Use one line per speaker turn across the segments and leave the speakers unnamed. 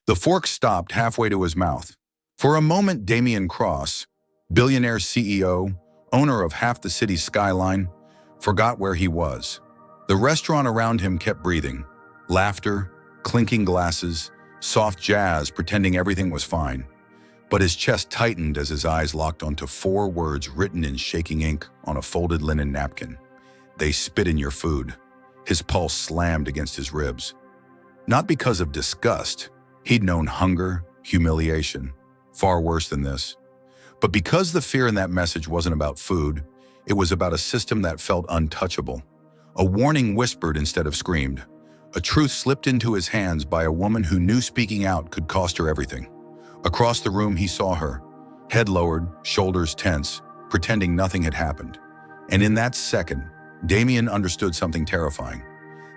The fork stopped halfway to his mouth. For a moment, Damian Cross, billionaire CEO, owner of half the city's skyline, forgot where he was. The restaurant around him kept breathing. Laughter, clinking glasses, soft jazz pretending everything was fine. But his chest tightened as his eyes locked onto 4 words written in shaking ink on a folded linen napkin. They spit in your food. His pulse slammed against his ribs. Not because of disgust. He'd known hunger, humiliation, far worse than this. But because the fear in that message wasn't about food, it was about a system that felt untouchable. A warning whispered instead of screamed. A truth slipped into his hands by a woman who knew speaking out could cost her everything. Across the room, he saw her, head lowered, shoulders tense, pretending nothing had happened. And in that second, Damian understood something terrifying.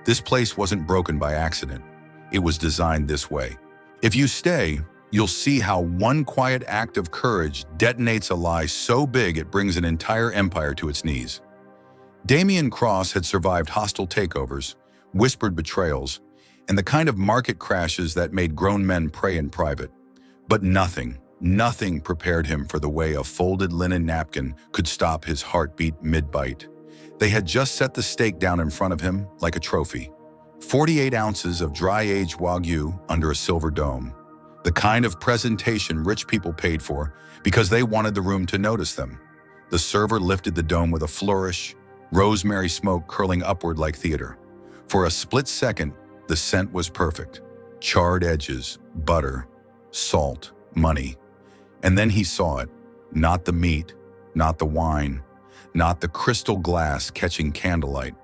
This place wasn't broken by accident. It was designed this way. If you stay, you'll see how one quiet act of courage detonates a lie so big it brings an entire empire to its knees. Damian Cross had survived hostile takeovers, whispered betrayals, and the kind of market crashes that made grown men pray in private. But nothing prepared him for the way a folded linen napkin could stop his heartbeat mid-bite. They had just set the steak down in front of him like a trophy. 48 ounces of dry-aged Wagyu under a silver dome. The kind of presentation rich people paid for because they wanted the room to notice them. The server lifted the dome with a flourish, rosemary smoke curling upward like theater. For a split second, the scent was perfect. Charred edges, butter, salt, money. And then he saw it. Not the meat, not the wine, not the crystal glass catching candlelight.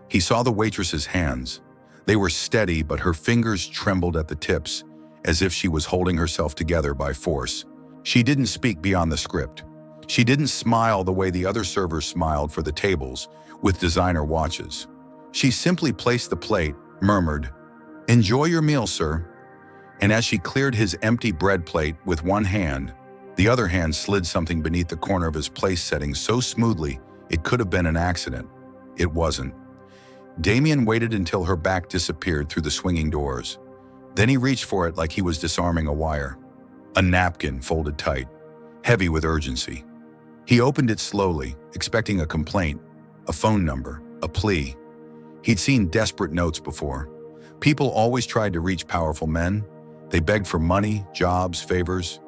He saw the waitress's hands. They were steady, but her fingers trembled at the tips, as if she was holding herself together by force. She didn't speak beyond the script. She didn't smile the way the other servers smiled for the tables with designer watches. She simply placed the plate, murmured, "Enjoy your meal, sir." And as she cleared his empty bread plate with one hand, the other hand slid something beneath the corner of his place setting so smoothly it could have been an accident. It wasn't. Damian waited until her back disappeared through the swinging doors. Then he reached for it like he was disarming a wire. A napkin folded tight, heavy with urgency. He opened it slowly, expecting a complaint, a phone number, a plea. He'd seen desperate notes before. People always tried to reach powerful men. They begged for money, jobs, favors.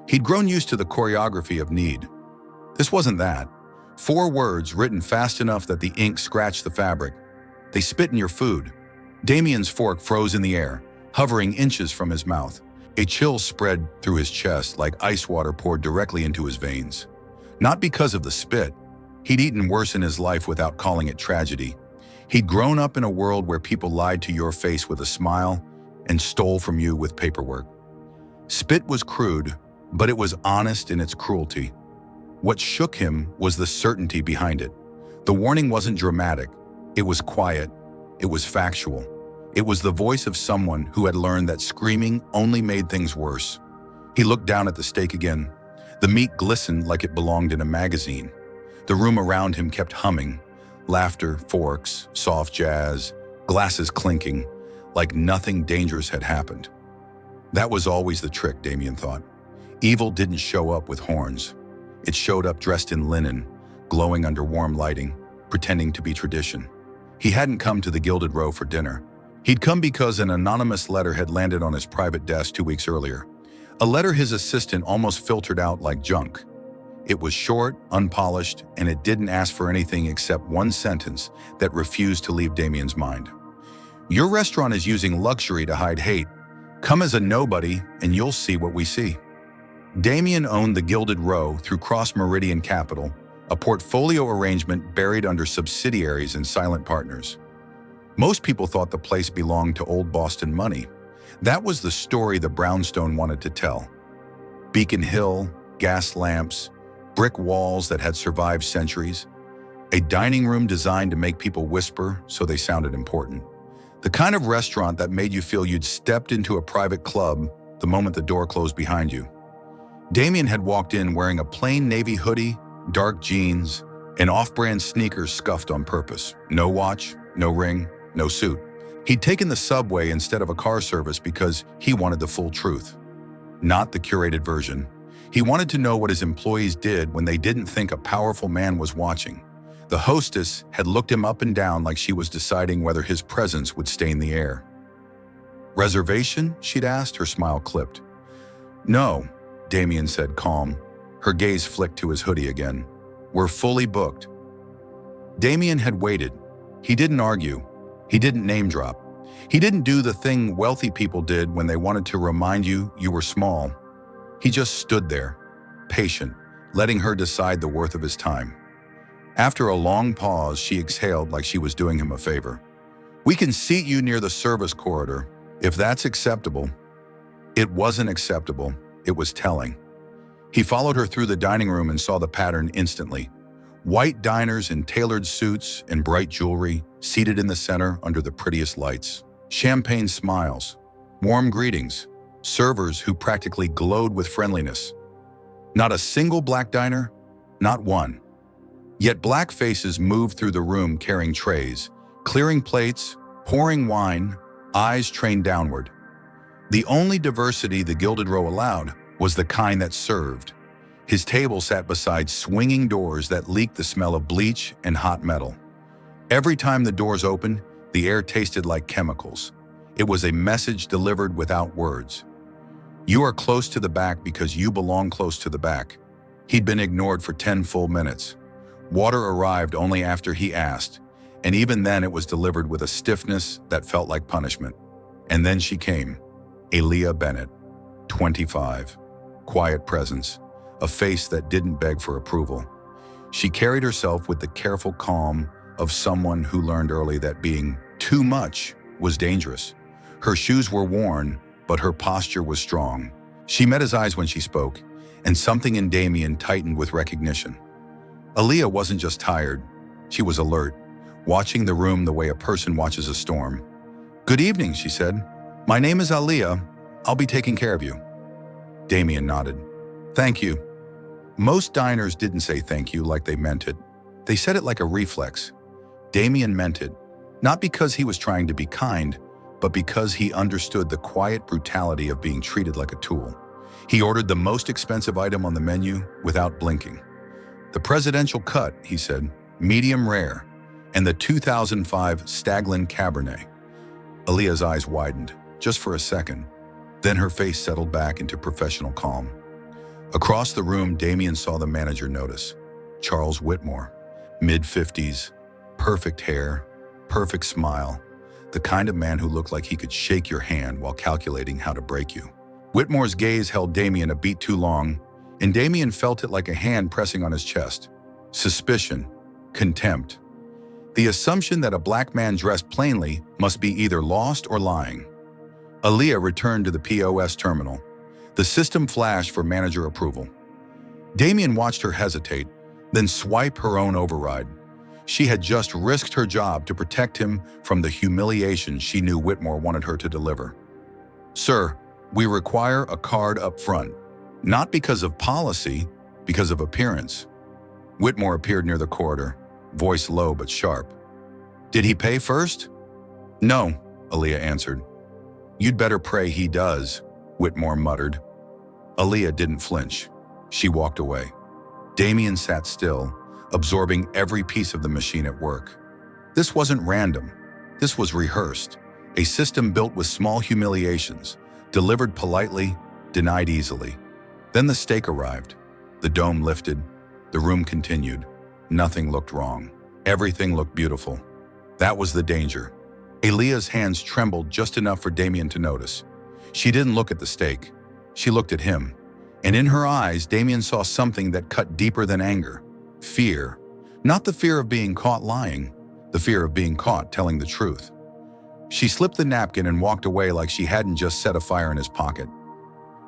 He'd grown used to the choreography of need. This wasn't that. 4 words written fast enough that the ink scratched the fabric. They spit in your food. Damian's fork froze in the air, hovering inches from his mouth. A chill spread through his chest like ice water poured directly into his veins. Not because of the spit. He'd eaten worse in his life without calling it tragedy. He'd grown up in a world where people lied to your face with a smile and stole from you with paperwork. Spit was crude, but it was honest in its cruelty. What shook him was the certainty behind it. The warning wasn't dramatic. It was quiet. It was factual. It was the voice of someone who had learned that screaming only made things worse. He looked down at the steak again. The meat glistened like it belonged in a magazine. The room around him kept humming. Laughter, forks, soft jazz, glasses clinking, like nothing dangerous had happened. That was always the trick, Damian thought. Evil didn't show up with horns. It showed up dressed in linen, glowing under warm lighting, pretending to be tradition. He hadn't come to the Gilded Row for dinner. He'd come because an anonymous letter had landed on his private desk 2 weeks earlier. A letter his assistant almost filtered out like junk. It was short, unpolished, and it didn't ask for anything except one sentence that refused to leave Damian's mind. Your restaurant is using luxury to hide hate. Come as a nobody and you'll see what we see. Damian owned the Gilded Row through Cross Meridian Capital, a portfolio arrangement buried under subsidiaries and silent partners. Most people thought the place belonged to old Boston money. That was the story the brownstone wanted to tell. Beacon Hill, gas lamps, brick walls that had survived centuries, a dining room designed to make people whisper so they sounded important. The kind of restaurant that made you feel you'd stepped into a private club the moment the door closed behind you. Damian had walked in wearing a plain navy hoodie, dark jeans, and off-brand sneakers scuffed on purpose. No watch, no ring, no suit. He'd taken the subway instead of a car service because he wanted the full truth, not the curated version. He wanted to know what his employees did when they didn't think a powerful man was watching. The hostess had looked him up and down like she was deciding whether his presence would stain the air. "Reservation?" she'd asked, her smile clipped. "No," Damien said, calm. Her gaze flicked to his hoodie again. "We're fully booked." Damien had waited. He didn't argue. He didn't name drop. He didn't do the thing wealthy people did when they wanted to remind you were small. He just stood there, patient, letting her decide the worth of his time. After a long pause, she exhaled like she was doing him a favor. "We can seat you near the service corridor, if that's acceptable." It wasn't acceptable. It was telling. He followed her through the dining room and saw the pattern instantly. White diners in tailored suits and bright jewelry, seated in the center under the prettiest lights. Champagne smiles, warm greetings, servers who practically glowed with friendliness. Not a single black diner, not one. Yet black faces moved through the room carrying trays, clearing plates, pouring wine, eyes trained downward. The only diversity the Gilded Row allowed was the kind that served. His table sat beside swinging doors that leaked the smell of bleach and hot metal. Every time the doors opened, the air tasted like chemicals. It was a message delivered without words. You are close to the back because you belong close to the back. He'd been ignored for 10 full minutes. Water arrived only after he asked, and even then it was delivered with a stiffness that felt like punishment. And then she came, Aaliyah Bennett, 25, quiet presence, a face that didn't beg for approval. She carried herself with the careful calm of someone who learned early that being too much was dangerous. Her shoes were worn, but her posture was strong. She met his eyes when she spoke, and something in Damien tightened with recognition. Aaliyah wasn't just tired, she was alert, watching the room the way a person watches a storm. "Good evening," she said. "My name is Aaliyah. I'll be taking care of you." Damien nodded. "Thank you." Most diners didn't say thank you like they meant it. They said it like a reflex. Damien meant it, not because he was trying to be kind, but because he understood the quiet brutality of being treated like a tool. He ordered the most expensive item on the menu without blinking. "The presidential cut," he said, "medium rare, and the 2005 Staglin Cabernet." Aaliyah's eyes widened, just for a second. Then her face settled back into professional calm. Across the room, Damien saw the manager notice. Charles Whitmore, mid-50s, perfect hair, perfect smile, the kind of man who looked like he could shake your hand while calculating how to break you. Whitmore's gaze held Damien a beat too long, and Damien felt it like a hand pressing on his chest. Suspicion, contempt. The assumption that a black man dressed plainly must be either lost or lying. Aaliyah returned to the POS terminal. The system flashed for manager approval. Damien watched her hesitate, then swipe her own override. She had just risked her job to protect him from the humiliation she knew Whitmore wanted her to deliver. "Sir, we require a card up front. Not because of policy, because of appearance." Whitmore appeared near the corridor, voice low but sharp. "Did he pay first?" "No," Aaliyah answered. "You'd better pray he does," Whitmore muttered. Aaliyah didn't flinch. She walked away. Damien sat still, absorbing every piece of the machine at work. This wasn't random. This was rehearsed. A system built with small humiliations, delivered politely, denied easily. Then the steak arrived. The dome lifted. The room continued. Nothing looked wrong. Everything looked beautiful. That was the danger. Aaliyah's hands trembled just enough for Damien to notice. She didn't look at the steak. She looked at him. And in her eyes, Damien saw something that cut deeper than anger. Fear. Not the fear of being caught lying, the fear of being caught telling the truth. She slipped the napkin and walked away like she hadn't just set a fire in his pocket.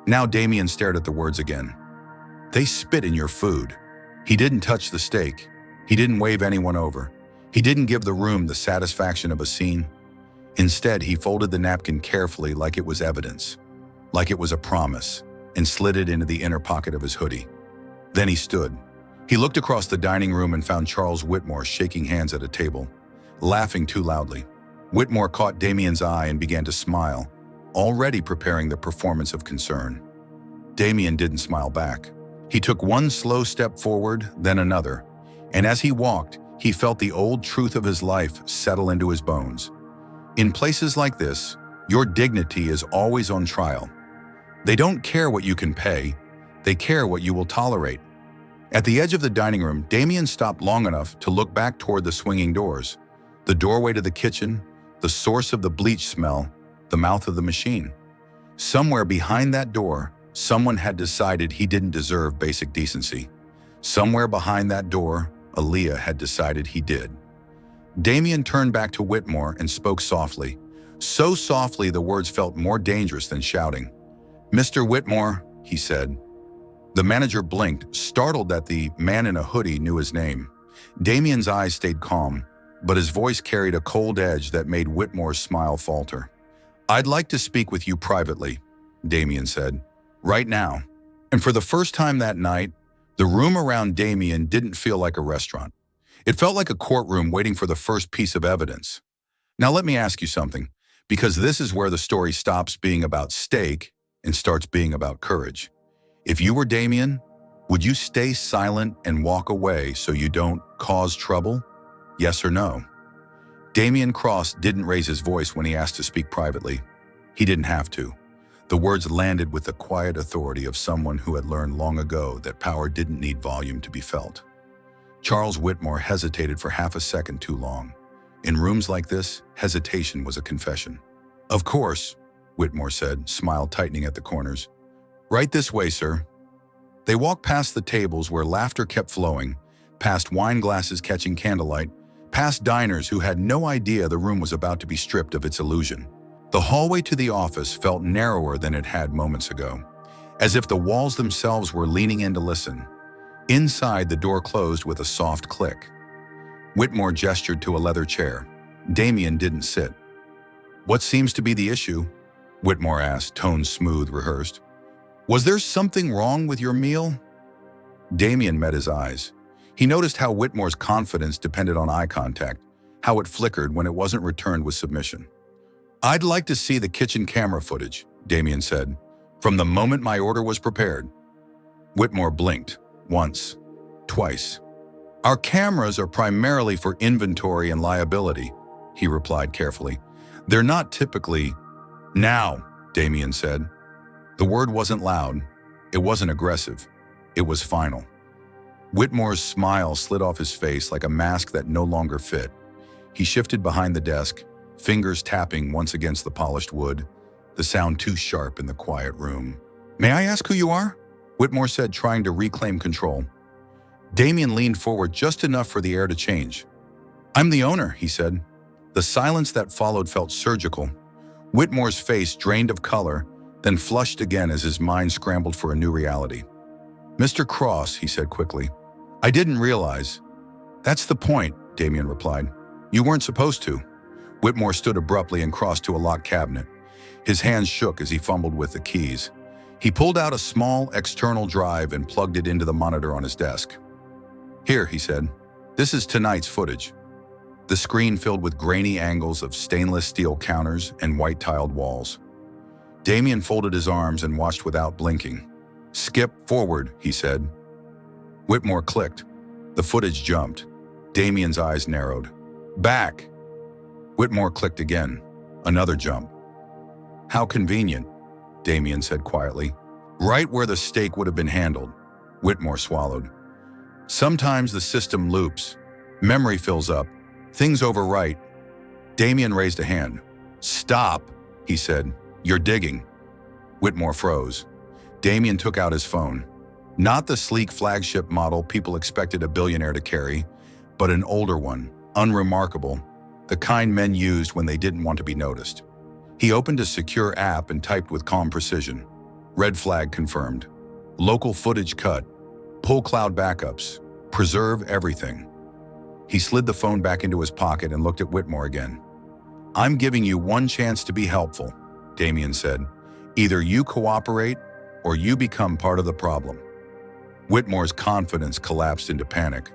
Now Damien stared at the words again. "They spit in your food." He didn't touch the steak. He didn't wave anyone over. He didn't give the room the satisfaction of a scene. Instead, he folded the napkin carefully like it was evidence, like it was a promise, and slid it into the inner pocket of his hoodie. Then he stood. He looked across the dining room and found Charles Whitmore shaking hands at a table, laughing too loudly. Whitmore caught Damien's eye and began to smile, already preparing the performance of concern. Damien didn't smile back. He took one slow step forward, then another, and as he walked, he felt the old truth of his life settle into his bones. In places like this, your dignity is always on trial. They don't care what you can pay, they care what you will tolerate. At the edge of the dining room, Damien stopped long enough to look back toward the swinging doors, the doorway to the kitchen, the source of the bleach smell, the mouth of the machine. Somewhere behind that door, someone had decided he didn't deserve basic decency. Somewhere behind that door, Aaliyah had decided he did. Damien turned back to Whitmore and spoke softly. So softly the words felt more dangerous than shouting. "Mr. Whitmore," he said. The manager blinked, startled that the man in a hoodie knew his name. Damien's eyes stayed calm, but his voice carried a cold edge that made Whitmore's smile falter. "I'd like to speak with you privately," Damien said. "Right now." And for the first time that night, the room around Damien didn't feel like a restaurant. It felt like a courtroom waiting for the first piece of evidence. Now let me ask you something, because this is where the story stops being about steak and starts being about courage. If you were Damien, would you stay silent and walk away so you don't cause trouble? Yes or no? Damien Cross didn't raise his voice when he asked to speak privately. He didn't have to. The words landed with the quiet authority of someone who had learned long ago that power didn't need volume to be felt. Charles Whitmore hesitated for half a second too long. In rooms like this, hesitation was a confession. "Of course," Whitmore said, smile tightening at the corners. "Right this way, sir." They walked past the tables where laughter kept flowing, past wine glasses catching candlelight, past diners who had no idea the room was about to be stripped of its illusion. The hallway to the office felt narrower than it had moments ago, as if the walls themselves were leaning in to listen. Inside, the door closed with a soft click. Whitmore gestured to a leather chair. Damien didn't sit. "What seems to be the issue?" Whitmore asked, tone smooth, rehearsed. "Was there something wrong with your meal?" Damien met his eyes. He noticed how Whitmore's confidence depended on eye contact, how it flickered when it wasn't returned with submission. "I'd like to see the kitchen camera footage," Damien said, "from the moment my order was prepared." Whitmore blinked, once, twice. "Our cameras are primarily for inventory and liability," he replied carefully. "They're not typically—" "Now," Damien said. The word wasn't loud, it wasn't aggressive, it was final. Whitmore's smile slid off his face like a mask that no longer fit. He shifted behind the desk, fingers tapping once against the polished wood, the sound too sharp in the quiet room. "May I ask who you are?" Whitmore said, trying to reclaim control. Damien leaned forward just enough for the air to change. "I'm the owner," he said. The silence that followed felt surgical. Whitmore's face drained of color, then flushed again as his mind scrambled for a new reality. "Mr. Cross," he said quickly, "I didn't realize." "That's the point," Damien replied. "You weren't supposed to." Whitmore stood abruptly and crossed to a locked cabinet. His hands shook as he fumbled with the keys. He pulled out a small external drive and plugged it into the monitor on his desk. "Here," he said. "This is tonight's footage." The screen filled with grainy angles of stainless steel counters and white-tiled walls. Damien folded his arms and watched without blinking. "Skip forward," he said. Whitmore clicked. The footage jumped. Damien's eyes narrowed. "Back!" Whitmore clicked again. Another jump. "How convenient," Damien said quietly. "Right where the steak would have been handled." Whitmore swallowed. "Sometimes the system loops. Memory fills up. Things overwrite." Damien raised a hand. "Stop," he said. "You're digging." Whitmore froze. Damien took out his phone. Not the sleek flagship model people expected a billionaire to carry, but an older one, unremarkable, the kind men used when they didn't want to be noticed. He opened a secure app and typed with calm precision. Red flag confirmed. Local footage cut. Pull cloud backups. Preserve everything. He slid the phone back into his pocket and looked at Whitmore again. "I'm giving you one chance to be helpful," Damien said. "Either you cooperate or you become part of the problem." Whitmore's confidence collapsed into panic.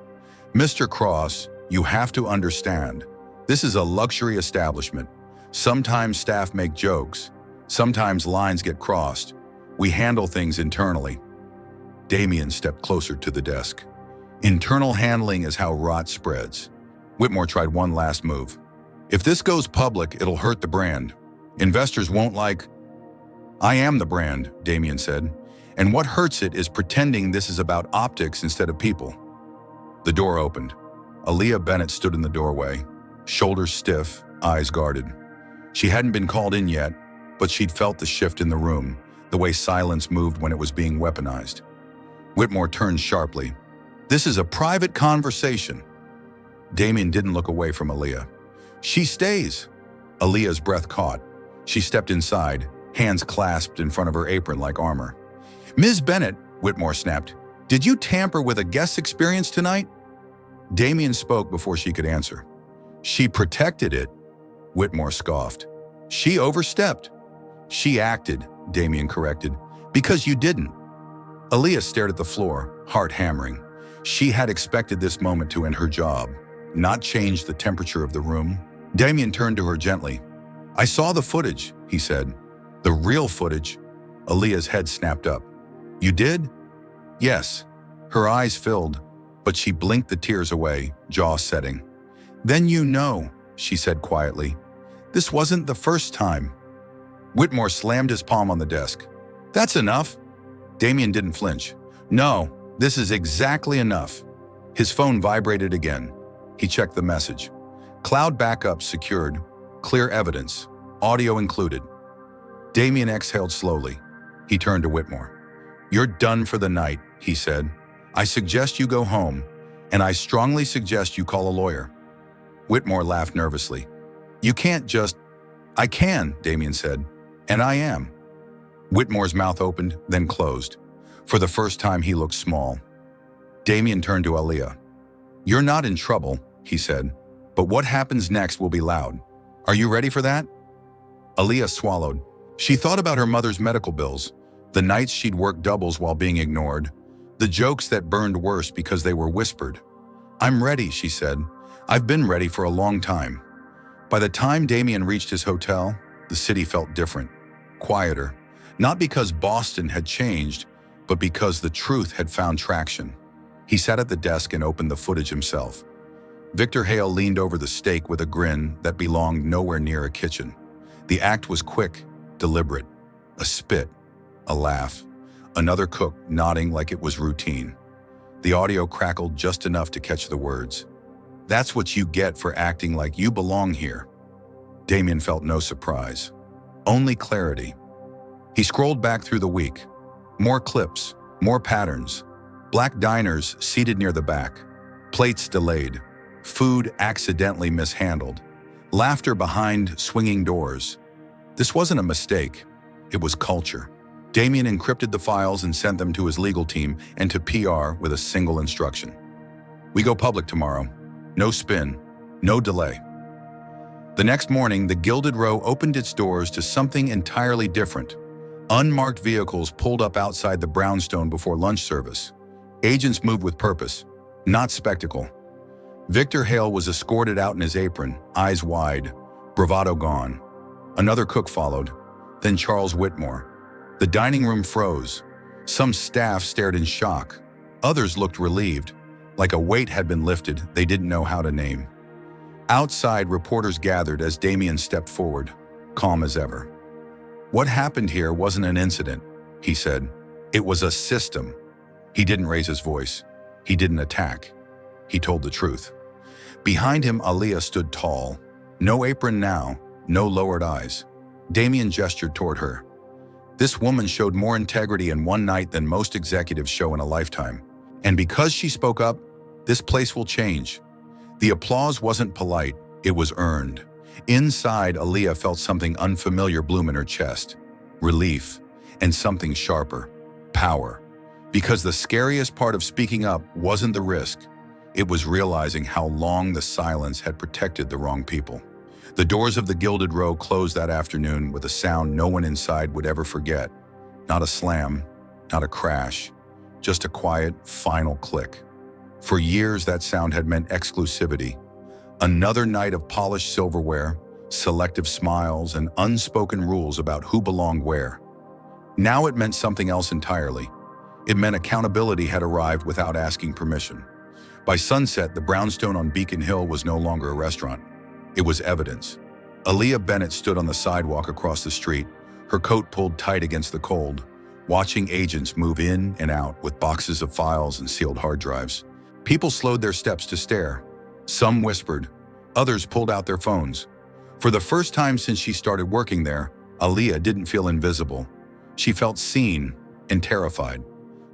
"Mr. Cross, you have to understand. This is a luxury establishment. Sometimes staff make jokes. Sometimes lines get crossed. We handle things internally. Damien stepped closer to the desk. Internal handling is how rot spreads. Whitmore tried one last move. If this goes public, it'll hurt the brand. Investors won't like... I am the brand, Damien said. And what hurts it is pretending this is about optics instead of people. The door opened. Aaliyah Bennett stood in the doorway, shoulders stiff, eyes guarded. She hadn't been called in yet, but she'd felt the shift in the room, the way silence moved when it was being weaponized. Whitmore turned sharply. This is a private conversation. Damien didn't look away from Aaliyah. She stays. Aaliyah's breath caught. She stepped inside, hands clasped in front of her apron like armor. Ms. Bennett, Whitmore snapped, did you tamper with a guest experience tonight? Damien spoke before she could answer. She protected it, Whitmore scoffed. She overstepped. She acted, Damien corrected, because you didn't. Aaliyah stared at the floor, heart hammering. She had expected this moment to end her job, not change the temperature of the room. Damien turned to her gently. I saw the footage, he said. The real footage. Aaliyah's head snapped up. You did? Yes. Her eyes filled, but she blinked the tears away, jaw setting. Then you know, she said quietly. This wasn't the first time. Whitmore slammed his palm on the desk. That's enough. Damien didn't flinch. No, this is exactly enough. His phone vibrated again. He checked the message. Cloud backup secured. Clear evidence. Audio included. Damien exhaled slowly. He turned to Whitmore. You're done for the night, he said. I suggest you go home, and I strongly suggest you call a lawyer. Whitmore laughed nervously. You can't just... I can, Damien said. And I am. Whitmore's mouth opened, then closed. For the first time, he looked small. Damien turned to Aaliyah. You're not in trouble, he said, but what happens next will be loud. Are you ready for that? Aaliyah swallowed. She thought about her mother's medical bills, the nights she'd worked doubles while being ignored, the jokes that burned worse because they were whispered. I'm ready, she said. I've been ready for a long time. By the time Damien reached his hotel, the city felt different, quieter, not because Boston had changed, but because the truth had found traction. He sat at the desk and opened the footage himself. Victor Hale leaned over the steak with a grin that belonged nowhere near a kitchen. The act was quick, deliberate. A spit, a laugh, another cook nodding like it was routine. The audio crackled just enough to catch the words. That's what you get for acting like you belong here. Damien felt no surprise, only clarity. He scrolled back through the week. More clips, more patterns. Black diners seated near the back. Plates delayed. Food accidentally mishandled. Laughter behind swinging doors. This wasn't a mistake. It was culture. Damien encrypted the files and sent them to his legal team and to PR with a single instruction. We go public tomorrow. No spin. No delay. The next morning, the Gilded Row opened its doors to something entirely different. Unmarked vehicles pulled up outside the brownstone before lunch service. Agents moved with purpose, not spectacle. Victor Hale was escorted out in his apron, eyes wide, bravado gone. Another cook followed, then Charles Whitmore. The dining room froze. Some staff stared in shock. Others looked relieved, like a weight had been lifted they didn't know how to name. Outside, reporters gathered as Damien stepped forward, calm as ever. What happened here wasn't an incident, he said. It was a system. He didn't raise his voice. He didn't attack. He told the truth. Behind him, Aaliyah stood tall. No apron now, no lowered eyes. Damien gestured toward her. This woman showed more integrity in one night than most executives show in a lifetime. And because she spoke up, this place will change. The applause wasn't polite, it was earned. Inside, Aaliyah felt something unfamiliar bloom in her chest. Relief, and something sharper. Power. Because the scariest part of speaking up wasn't the risk. It was realizing how long the silence had protected the wrong people. The doors of the Gilded Row closed that afternoon with a sound no one inside would ever forget. Not a slam, not a crash, just a quiet, final click. For years, that sound had meant exclusivity. Another night of polished silverware, selective smiles, and unspoken rules about who belonged where. Now it meant something else entirely. It meant accountability had arrived without asking permission. By sunset, the brownstone on Beacon Hill was no longer a restaurant. It was evidence. Aaliyah Bennett stood on the sidewalk across the street, her coat pulled tight against the cold, watching agents move in and out with boxes of files and sealed hard drives. People slowed their steps to stare. Some whispered. Others pulled out their phones. For the first time since she started working there, Aaliyah didn't feel invisible. She felt seen and terrified.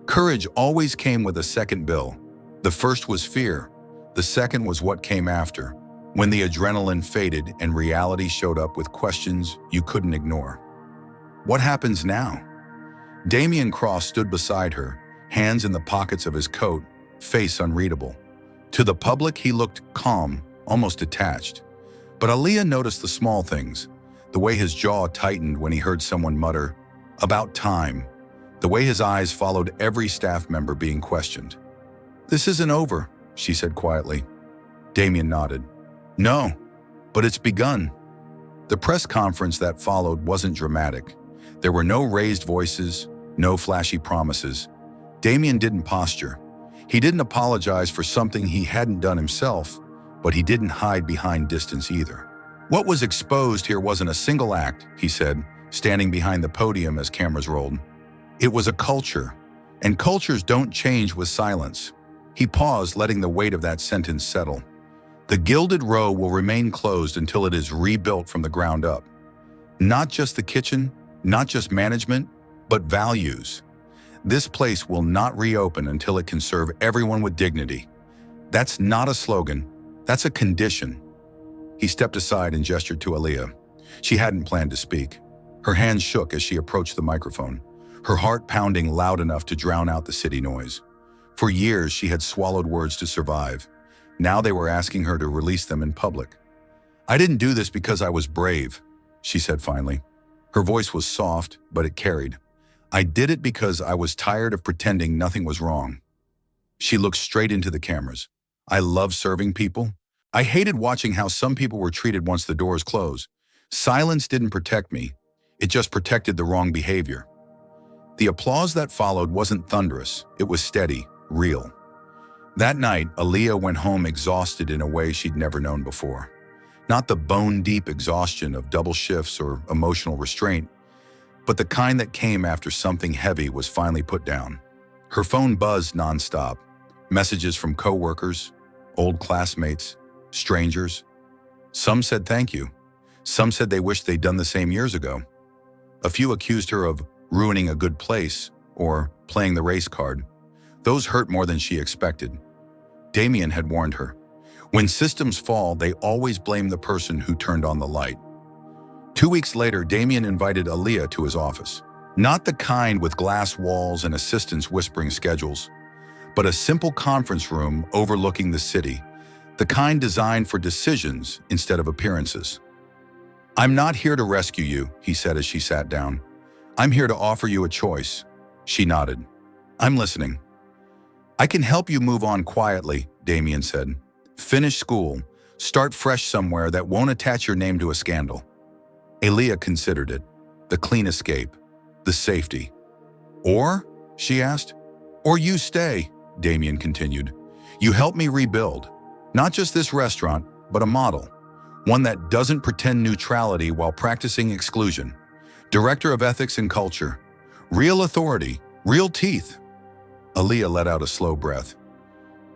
Courage always came with a second bill. The first was fear. The second was what came after, when the adrenaline faded and reality showed up with questions you couldn't ignore. What happens now? Damian Cross stood beside her, hands in the pockets of his coat, face unreadable. To the public, he looked calm, almost detached. But Aaliyah noticed the small things, the way his jaw tightened when he heard someone mutter, "About time," the way his eyes followed every staff member being questioned. "This isn't over," she said quietly. Damian nodded. "No, but it's begun." The press conference that followed wasn't dramatic. There were no raised voices, no flashy promises. Damian didn't posture. He didn't apologize for something he hadn't done himself, but he didn't hide behind distance either. What was exposed here wasn't a single act, he said, standing behind the podium as cameras rolled. It was a culture, and cultures don't change with silence. He paused, letting the weight of that sentence settle. The Gilded Row will remain closed until it is rebuilt from the ground up. Not just the kitchen, not just management, but values. This place will not reopen until it can serve everyone with dignity. That's not a slogan, that's a condition. He stepped aside and gestured to Aaliyah. She hadn't planned to speak. Her hands shook as she approached the microphone, her heart pounding loud enough to drown out the city noise. For years, she had swallowed words to survive. Now they were asking her to release them in public. "I didn't do this because I was brave," she said finally. Her voice was soft, but it carried. "I did it because I was tired of pretending nothing was wrong." She looked straight into the cameras. "I love serving people. I hated watching how some people were treated once the doors closed. Silence didn't protect me. It just protected the wrong behavior." The applause that followed wasn't thunderous. It was steady, real. That night, Aaliyah went home exhausted in a way she'd never known before. Not the bone-deep exhaustion of double shifts or emotional restraint, but the kind that came after something heavy was finally put down. Her phone buzzed nonstop. Messages from coworkers, old classmates, strangers. Some said thank you. Some said they wished they'd done the same years ago. A few accused her of ruining a good place or playing the race card. Those hurt more than she expected. Damian had warned her. When systems fall, they always blame the person who turned on the light. 2 weeks later, Damian invited Aaliyah to his office. Not the kind with glass walls and assistants whispering schedules, but a simple conference room overlooking the city, the kind designed for decisions instead of appearances. "I'm not here to rescue you," he said as she sat down. "I'm here to offer you a choice." She nodded. "I'm listening." "I can help you move on quietly," Damian said. "Finish school, start fresh somewhere that won't attach your name to a scandal." Aaliyah considered it. The clean escape, the safety. "Or?" she asked. "Or you stay," Damian continued. "You help me rebuild, not just this restaurant, but a model. One that doesn't pretend neutrality while practicing exclusion. Director of Ethics and Culture. Real authority, real teeth." Aaliyah let out a slow breath.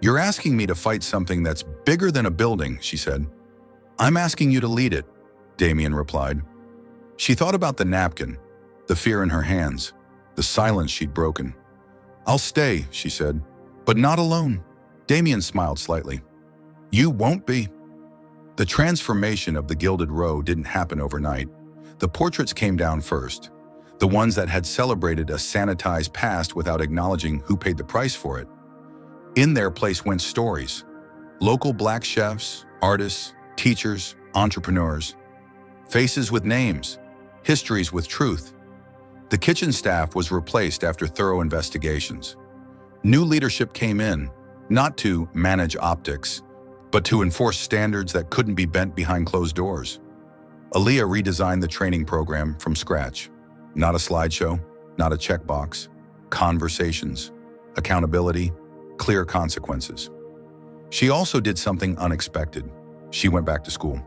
"You're asking me to fight something that's bigger than a building," she said. "I'm asking you to lead it," Damian replied. She thought about the napkin, the fear in her hands, the silence she'd broken. "I'll stay," she said, "but not alone." Damian smiled slightly. "You won't be." The transformation of the Gilded Row didn't happen overnight. The portraits came down first, the ones that had celebrated a sanitized past without acknowledging who paid the price for it. In their place went stories. Local Black chefs, artists, teachers, entrepreneurs. Faces with names, histories with truth. The kitchen staff was replaced after thorough investigations. New leadership came in, not to manage optics, but to enforce standards that couldn't be bent behind closed doors. Aaliyah redesigned the training program from scratch. Not a slideshow, not a checkbox. Conversations, accountability, clear consequences. She also did something unexpected. She went back to school.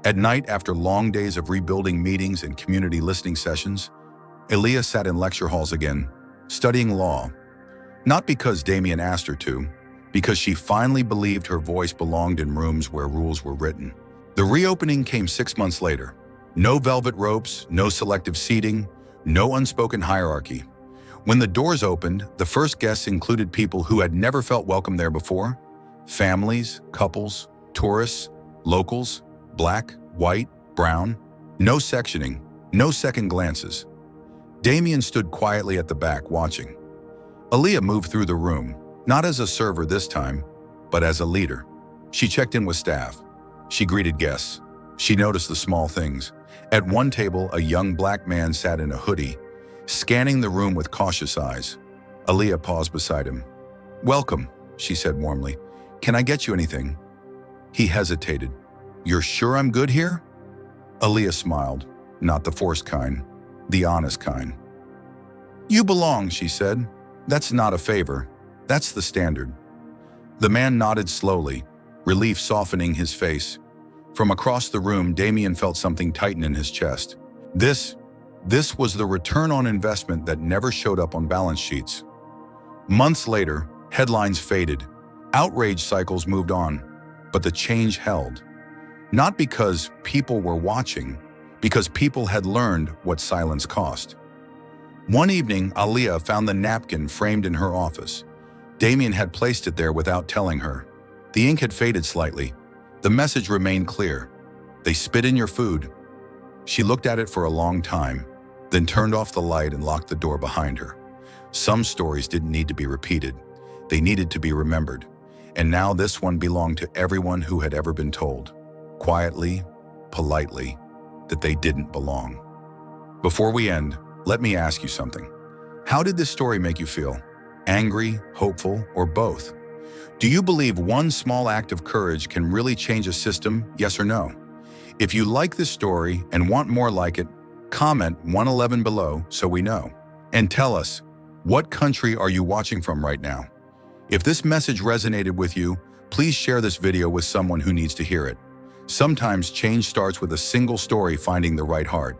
At night, after long days of rebuilding meetings and community listening sessions, Aaliyah sat in lecture halls again, studying law. Not because Damien asked her to, because she finally believed her voice belonged in rooms where rules were written. The reopening came 6 months later. No velvet ropes, no selective seating, no unspoken hierarchy. When the doors opened, the first guests included people who had never felt welcome there before. Families, couples, tourists, locals, black, white, brown. No sectioning, no second glances. Damien stood quietly at the back, watching. Aaliyah moved through the room, not as a server this time, but as a leader. She checked in with staff. She greeted guests. She noticed the small things. At one table, a young black man sat in a hoodie, scanning the room with cautious eyes. Aaliyah paused beside him. "Welcome," she said warmly. "Can I get you anything?" He hesitated. "You're sure I'm good here?" Aaliyah smiled, not the forced kind, the honest kind. "You belong," she said. "That's not a favor. That's the standard." The man nodded slowly, relief softening his face. From across the room, Damien felt something tighten in his chest. This was the return on investment that never showed up on balance sheets. Months later, headlines faded. Outrage cycles moved on, but the change held. Not because people were watching, because people had learned what silence cost. One evening, Aaliyah found the napkin framed in her office. Damien had placed it there without telling her. The ink had faded slightly. The message remained clear. "They spit in your food." She looked at it for a long time, then turned off the light and locked the door behind her. Some stories didn't need to be repeated. They needed to be remembered. And now this one belonged to everyone who had ever been told, quietly, politely, that they didn't belong. Before we end, let me ask you something. How did this story make you feel? Angry, hopeful, or both? Do you believe one small act of courage can really change a system, yes or no? If you like this story and want more like it, comment 111 below so we know. And tell us, what country are you watching from right now? If this message resonated with you, please share this video with someone who needs to hear it. Sometimes change starts with a single story finding the right heart.